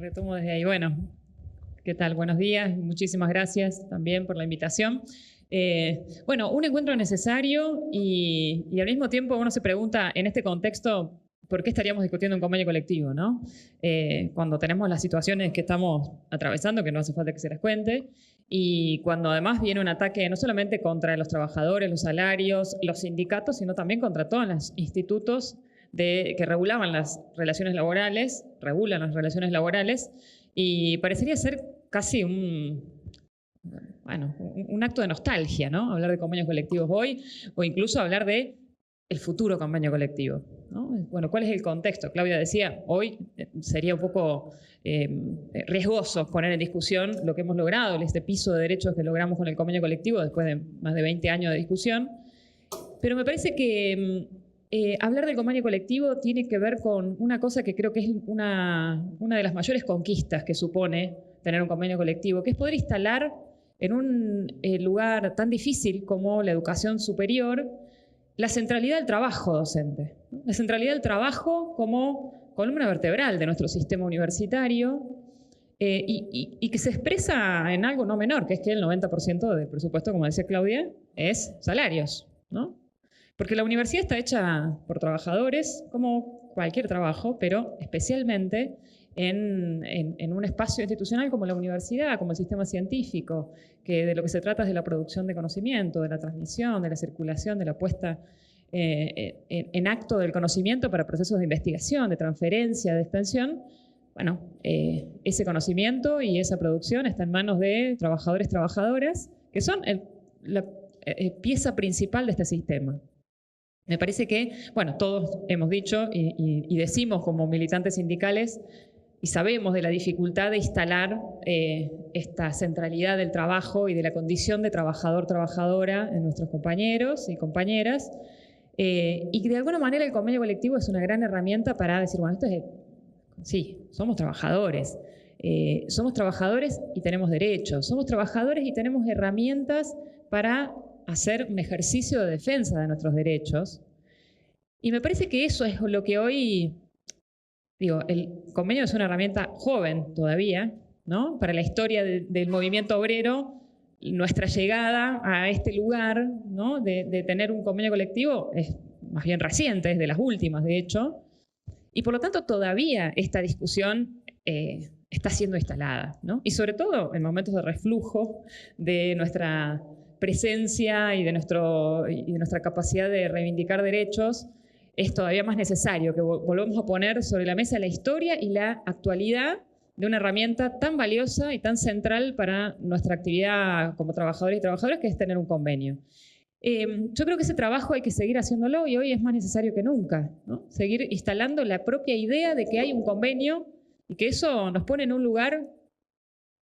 Retomo desde ahí. Bueno, ¿qué tal? Buenos días. Muchísimas gracias también por la invitación. Bueno, un encuentro necesario y al mismo tiempo uno se pregunta en este contexto por qué estaríamos discutiendo un convenio colectivo, ¿no? Cuando tenemos las situaciones que estamos atravesando, que no hace falta que se las cuente, y cuando además viene un ataque no solamente contra los trabajadores, los salarios, los sindicatos, sino también contra todos los institutos que regulaban las relaciones laborales, regulan las relaciones laborales, y parecería ser casi un acto de nostalgia, ¿no? Hablar de convenios colectivos hoy, o incluso hablar de el futuro convenio colectivo, ¿no? Bueno, ¿cuál es el contexto? Claudia decía, hoy sería un poco riesgoso poner en discusión lo que hemos logrado, este piso de derechos que logramos con el convenio colectivo después de más de 20 años de discusión, pero me parece que hablar del convenio colectivo tiene que ver con una cosa que creo que es una de las mayores conquistas que supone tener un convenio colectivo, que es poder instalar en un lugar tan difícil como la educación superior la centralidad del trabajo docente, ¿no? La centralidad del trabajo como columna vertebral de nuestro sistema universitario y que se expresa en algo no menor, que es que el 90% del presupuesto, como decía Claudia, es salarios, ¿no? Porque la universidad está hecha por trabajadores, como cualquier trabajo, pero especialmente en un espacio institucional como la universidad, como el sistema científico, que de lo que se trata es de la producción de conocimiento, de la transmisión, de la circulación, de la puesta en acto del conocimiento para procesos de investigación, de transferencia, de extensión. Bueno, ese conocimiento y esa producción está en manos de trabajadores, trabajadoras, que son la pieza principal de este sistema. Me parece que, bueno, todos hemos dicho y decimos como militantes sindicales y sabemos de la dificultad de instalar esta centralidad del trabajo y de la condición de trabajador-trabajadora en nuestros compañeros y compañeras, y que de alguna manera el convenio colectivo es una gran herramienta para decir, bueno, sí, somos trabajadores y tenemos derechos, somos trabajadores y tenemos herramientas para hacer un ejercicio de defensa de nuestros derechos. Y me parece que eso es lo que hoy, digo, el convenio es una herramienta joven todavía, ¿no? Para la historia del movimiento obrero, nuestra llegada a este lugar, ¿no? de tener un convenio colectivo es más bien reciente, es de las últimas, de hecho, y por lo tanto todavía esta discusión está siendo instalada, ¿no? Y sobre todo en momentos de reflujo de nuestra presencia y de nuestra capacidad de reivindicar derechos, es todavía más necesario que volvamos a poner sobre la mesa la historia y la actualidad de una herramienta tan valiosa y tan central para nuestra actividad como trabajadores y trabajadoras, que es tener un convenio. Yo creo que ese trabajo hay que seguir haciéndolo y hoy es más necesario que nunca, ¿no? Seguir instalando la propia idea de que hay un convenio y que eso nos pone en un lugar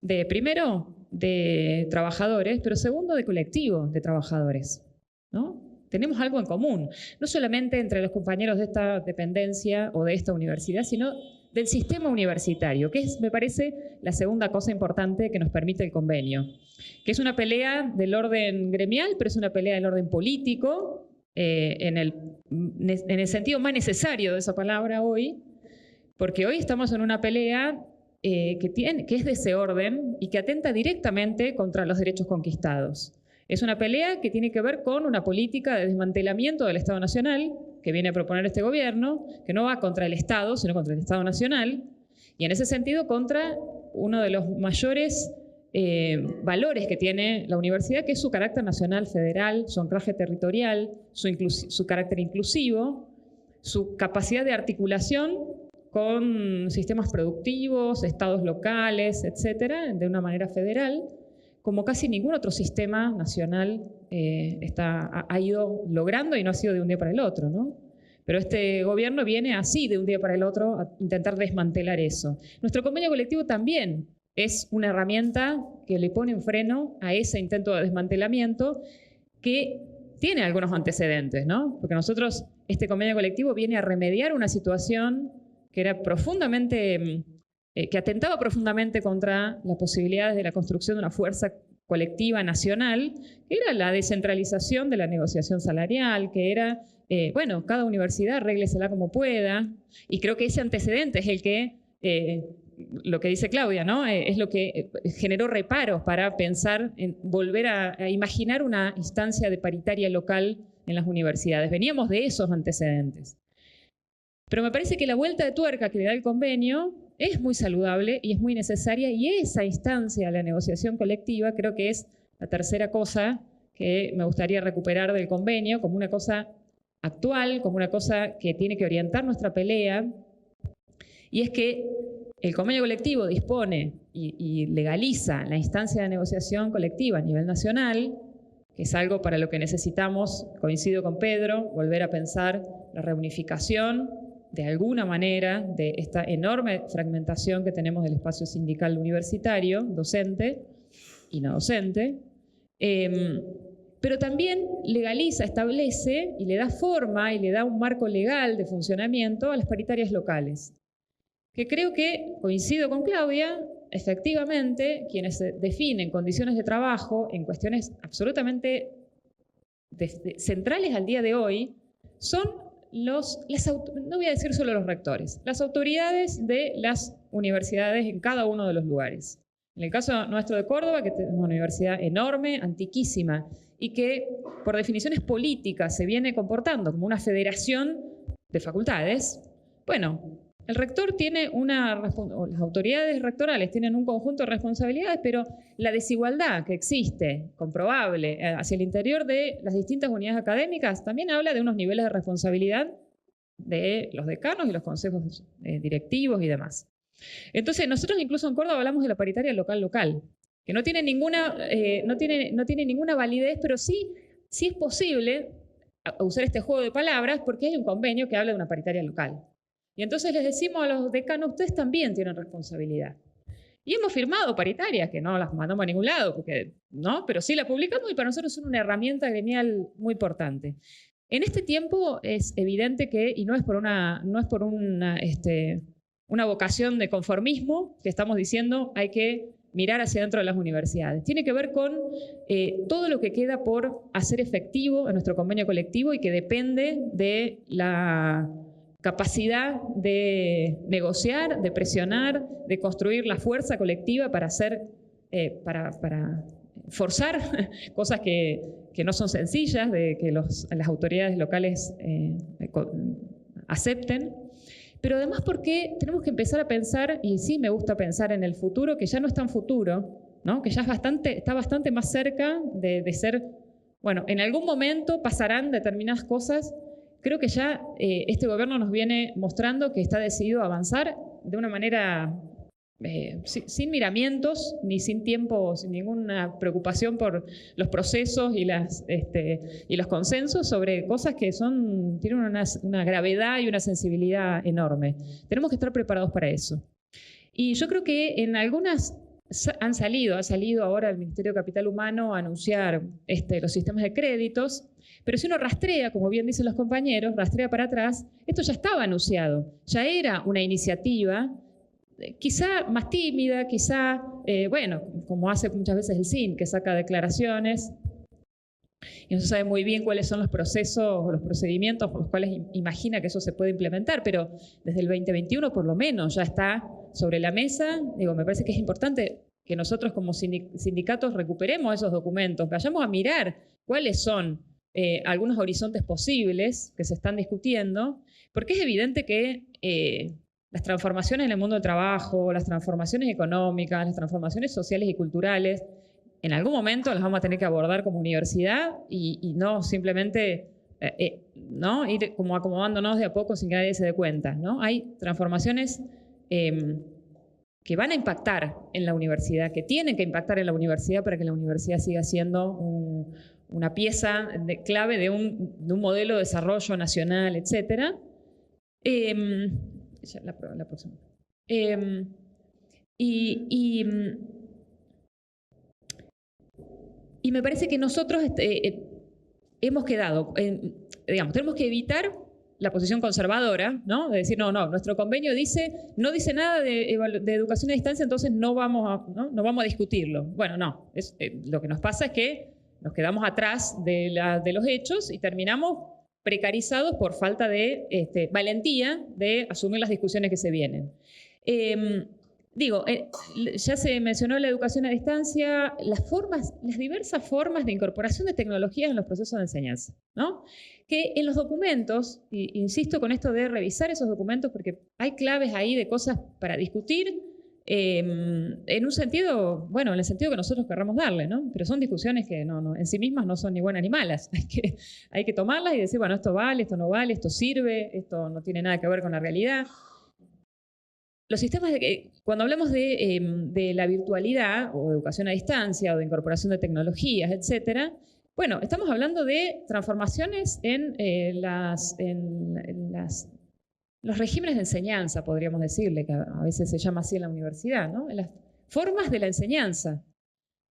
de, primero, de trabajadores, pero segundo, de colectivo de trabajadores, ¿no? Tenemos algo en común, no solamente entre los compañeros de esta dependencia o de esta universidad, sino del sistema universitario, que es, me parece, la segunda cosa importante que nos permite el convenio, que es una pelea del orden gremial, pero es una pelea del orden político, en el sentido más necesario de esa palabra hoy, porque hoy estamos en una pelea que es de ese orden y que atenta directamente contra los derechos conquistados. Es una pelea que tiene que ver con una política de desmantelamiento del Estado Nacional que viene a proponer este gobierno, que no va contra el Estado, sino contra el Estado Nacional, y en ese sentido contra uno de los mayores valores que tiene la universidad, que es su carácter nacional federal, su anclaje territorial, su carácter inclusivo, su capacidad de articulación con sistemas productivos, estados locales, etcétera, de una manera federal, como casi ningún otro sistema nacional ha ido logrando, y no ha sido de un día para el otro, ¿no? Pero este gobierno viene así de un día para el otro a intentar desmantelar eso. Nuestro convenio colectivo también es una herramienta que le pone un freno a ese intento de desmantelamiento que tiene algunos antecedentes, ¿no? Porque nosotros, este convenio colectivo viene a remediar una situación que era que atentaba profundamente contra las posibilidades de la construcción de una fuerza colectiva nacional, que era la descentralización de la negociación salarial, que era, cada universidad arréglesela como pueda, y creo que ese antecedente es el que lo que dice Claudia, ¿no? Es lo que generó reparos para pensar en volver a imaginar una instancia de paritaria local en las universidades. Veníamos de esos antecedentes. Pero me parece que la vuelta de tuerca que le da el convenio es muy saludable y es muy necesaria, y esa instancia, la negociación colectiva, creo que es la tercera cosa que me gustaría recuperar del convenio, como una cosa actual, como una cosa que tiene que orientar nuestra pelea, y es que el convenio colectivo dispone y legaliza la instancia de negociación colectiva a nivel nacional, que es algo para lo que necesitamos, coincido con Pedro, volver a pensar la reunificación de alguna manera de esta enorme fragmentación que tenemos del espacio sindical universitario, docente y no docente, pero también legaliza, establece y le da forma y le da un marco legal de funcionamiento a las paritarias locales, que creo que, coincido con Claudia, efectivamente, quienes definen condiciones de trabajo en cuestiones absolutamente centrales al día de hoy son no voy a decir solo los rectores, las autoridades de las universidades en cada uno de los lugares. En el caso nuestro de Córdoba, que tenemos una universidad enorme, antiquísima, y que por definiciones políticas se viene comportando como una federación de facultades, bueno, el rector tiene o las autoridades rectorales tienen un conjunto de responsabilidades, pero la desigualdad que existe, comprobable, hacia el interior de las distintas unidades académicas, también habla de unos niveles de responsabilidad de los decanos y los consejos directivos y demás. Entonces, nosotros incluso en Córdoba hablamos de la paritaria local-local, que no tiene ninguna validez, pero sí es posible usar este juego de palabras porque hay un convenio que habla de una paritaria local. Y entonces les decimos a los decanos, ustedes también tienen responsabilidad. Y hemos firmado paritarias, que no las mandamos a ningún lado, ¿no? Pero sí las publicamos y para nosotros son una herramienta gremial muy importante. En este tiempo es evidente que, y no es por una vocación de conformismo, que estamos diciendo hay que mirar hacia dentro de las universidades. Tiene que ver con todo lo que queda por hacer efectivo en nuestro convenio colectivo y que depende de la capacidad de negociar, de presionar, de construir la fuerza colectiva para para forzar cosas que no son sencillas, de que las autoridades locales acepten. Pero además porque tenemos que empezar a pensar, y sí me gusta pensar en el futuro, que ya no es tan futuro, ¿no? Que ya está bastante más cerca de ser, bueno, en algún momento pasarán determinadas cosas. Creo que ya este gobierno nos viene mostrando que está decidido a avanzar de una manera sin miramientos, ni sin tiempo, sin ninguna preocupación por los procesos y los consensos sobre cosas que tienen una gravedad y una sensibilidad enorme. Tenemos que estar preparados para eso. Y yo creo que en algunas ha salido ahora el Ministerio de Capital Humano a anunciar los sistemas de créditos, pero si uno rastrea, como bien dicen los compañeros, rastrea para atrás, esto ya estaba anunciado, ya era una iniciativa, quizá más tímida, quizá, bueno, como hace muchas veces el CIN, que saca declaraciones y no se sabe muy bien cuáles son los procesos o los procedimientos por los cuales imagina que eso se puede implementar, pero desde el 2021 por lo menos ya está sobre la mesa. Digo, me parece que es importante que nosotros como sindicatos recuperemos esos documentos, vayamos a mirar cuáles son algunos horizontes posibles que se están discutiendo, porque es evidente que las transformaciones en el mundo del trabajo, las transformaciones económicas, las transformaciones sociales y culturales, en algún momento las vamos a tener que abordar como universidad y no simplemente ¿no? ir como acomodándonos de a poco sin que nadie se dé cuenta, ¿no? Hay transformaciones que van a impactar en la universidad, que tienen que impactar en la universidad para que la universidad siga siendo una pieza clave de un modelo de desarrollo nacional, etc. La próxima. Y me parece que nosotros hemos quedado, tenemos que evitar la posición conservadora, ¿no? De decir, no, nuestro convenio no dice nada de educación a distancia, entonces no vamos a discutirlo. Bueno, no, lo que nos pasa es que nos quedamos atrás de los hechos y terminamos precarizados por falta de valentía de asumir las discusiones que se vienen. Digo, ya se mencionó la educación a distancia, las diversas formas de incorporación de tecnologías en los procesos de enseñanza, ¿no? Que en los documentos, y insisto con esto de revisar esos documentos porque hay claves ahí de cosas para discutir, en un sentido, bueno, en el sentido que nosotros querramos darle, ¿no? Pero son discusiones que en sí mismas no son ni buenas ni malas. Hay que tomarlas y decir, bueno, esto vale, esto no vale, esto sirve, esto no tiene nada que ver con la realidad. Los sistemas, cuando hablamos de la virtualidad o educación a distancia o de incorporación de tecnologías, etcétera, bueno, estamos hablando de transformaciones en los regímenes de enseñanza, podríamos decirle, que a veces se llama así en la universidad, ¿no? En las formas de la enseñanza.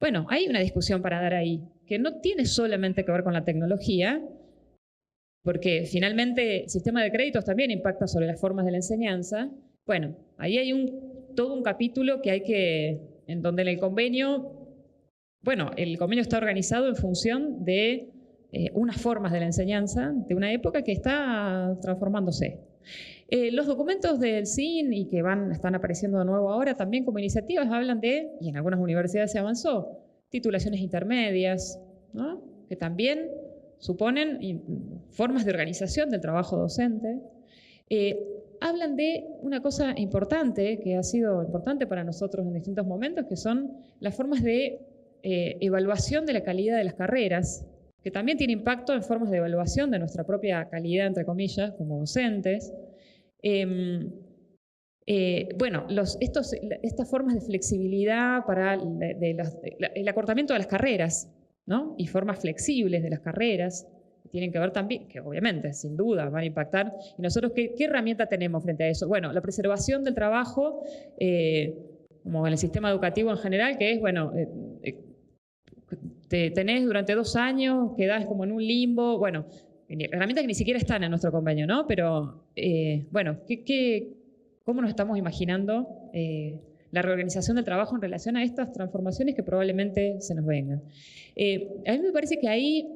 Bueno, hay una discusión para dar ahí, que no tiene solamente que ver con la tecnología, porque finalmente el sistema de créditos también impacta sobre las formas de la enseñanza. Bueno, ahí hay todo un capítulo en donde en el convenio, bueno, el convenio está organizado en función de unas formas de la enseñanza de una época que está transformándose. Los documentos del CIN y que están apareciendo de nuevo ahora también como iniciativas hablan de, y en algunas universidades se avanzó, titulaciones intermedias, ¿no? Que también suponen formas de organización del trabajo docente. Hablan de una cosa importante, que ha sido importante para nosotros en distintos momentos, que son las formas de evaluación de la calidad de las carreras, que también tiene impacto en formas de evaluación de nuestra propia calidad, entre comillas, como docentes. Bueno, estas formas de flexibilidad para el acortamiento de las carreras, ¿no? Y formas flexibles de las carreras, que tienen que ver también, que obviamente, sin duda, van a impactar. ¿Y nosotros qué herramienta tenemos frente a eso? Bueno, la preservación del trabajo, como en el sistema educativo en general, que es, bueno, te tenés durante 2 años, quedás como en un limbo, bueno, herramientas que ni siquiera están en nuestro convenio, ¿no? Pero, bueno, ¿cómo nos estamos imaginando la reorganización del trabajo en relación a estas transformaciones que probablemente se nos vengan? A mí me parece que ahí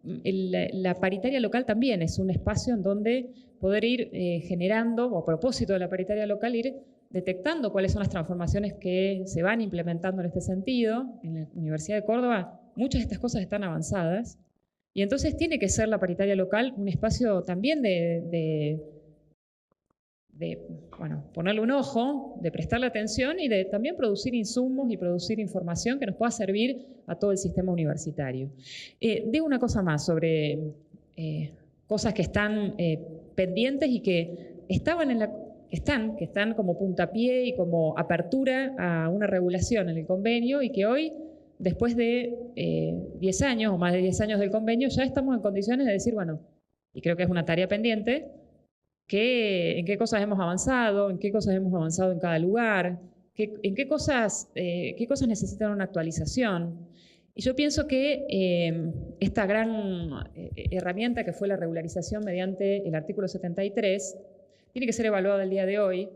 la paritaria local también es un espacio en donde poder ir generando, o a propósito de la paritaria local, ir detectando cuáles son las transformaciones que se van implementando en este sentido. En la Universidad de Córdoba muchas de estas cosas están avanzadas, y entonces tiene que ser la paritaria local un espacio también de bueno, ponerle un ojo, de prestarle atención y de también producir insumos y producir información que nos pueda servir a todo el sistema universitario. Digo una cosa más sobre cosas que están pendientes y que están como puntapié y como apertura a una regulación en el convenio, y que hoy, después de 10 años o más de 10 años del convenio, ya estamos en condiciones de decir, bueno, y creo que es una tarea pendiente, en qué cosas hemos avanzado, en qué cosas hemos avanzado en cada lugar, en qué cosas necesitan una actualización. Y yo pienso que esta gran herramienta que fue la regularización mediante el artículo 73 tiene que ser evaluada el día de hoy.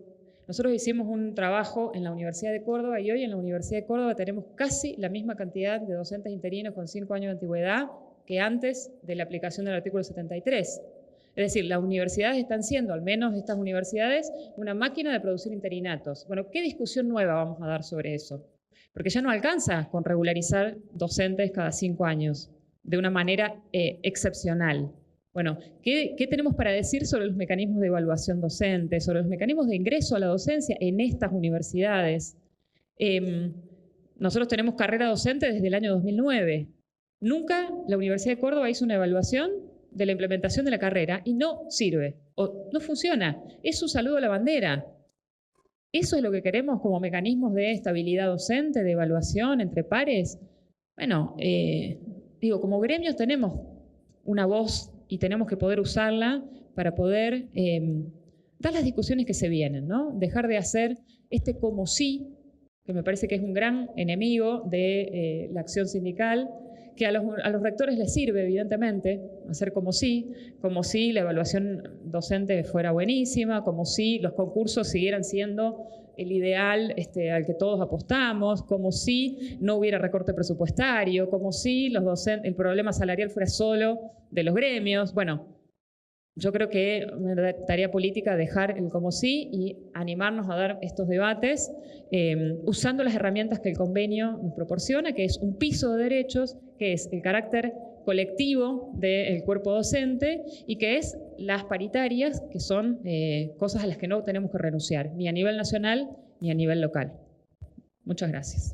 Nosotros hicimos un trabajo en la Universidad de Córdoba y hoy en la Universidad de Córdoba tenemos casi la misma cantidad de docentes interinos con 5 años de antigüedad que antes de la aplicación del artículo 73. Es decir, las universidades están siendo, al menos estas universidades, una máquina de producir interinatos. Bueno, ¿qué discusión nueva vamos a dar sobre eso? Porque ya no alcanza con regularizar docentes cada 5 años de una manera excepcional. Bueno, ¿qué tenemos para decir sobre los mecanismos de evaluación docente, sobre los mecanismos de ingreso a la docencia en estas universidades? Nosotros tenemos carrera docente desde el año 2009. Nunca la Universidad de Córdoba hizo una evaluación de la implementación de la carrera y no sirve, o no funciona. Es un saludo a la bandera. ¿Eso es lo que queremos como mecanismos de estabilidad docente, de evaluación entre pares? Bueno, digo, como gremios tenemos una voz y tenemos que poder usarla para poder dar las discusiones que se vienen, ¿no? Dejar de hacer como sí, que me parece que es un gran enemigo de la acción sindical, que a los rectores les sirve, evidentemente, hacer como si la evaluación docente fuera buenísima, como si los concursos siguieran siendo el ideal al que todos apostamos, como si no hubiera recorte presupuestario, como si el problema salarial fuera solo de los gremios. Bueno, yo creo que una tarea política dejar el como sí y animarnos a dar estos debates usando las herramientas que el convenio nos proporciona, que es un piso de derechos, que es el carácter colectivo del cuerpo docente y que es las paritarias, que son cosas a las que no tenemos que renunciar, ni a nivel nacional ni a nivel local. Muchas gracias.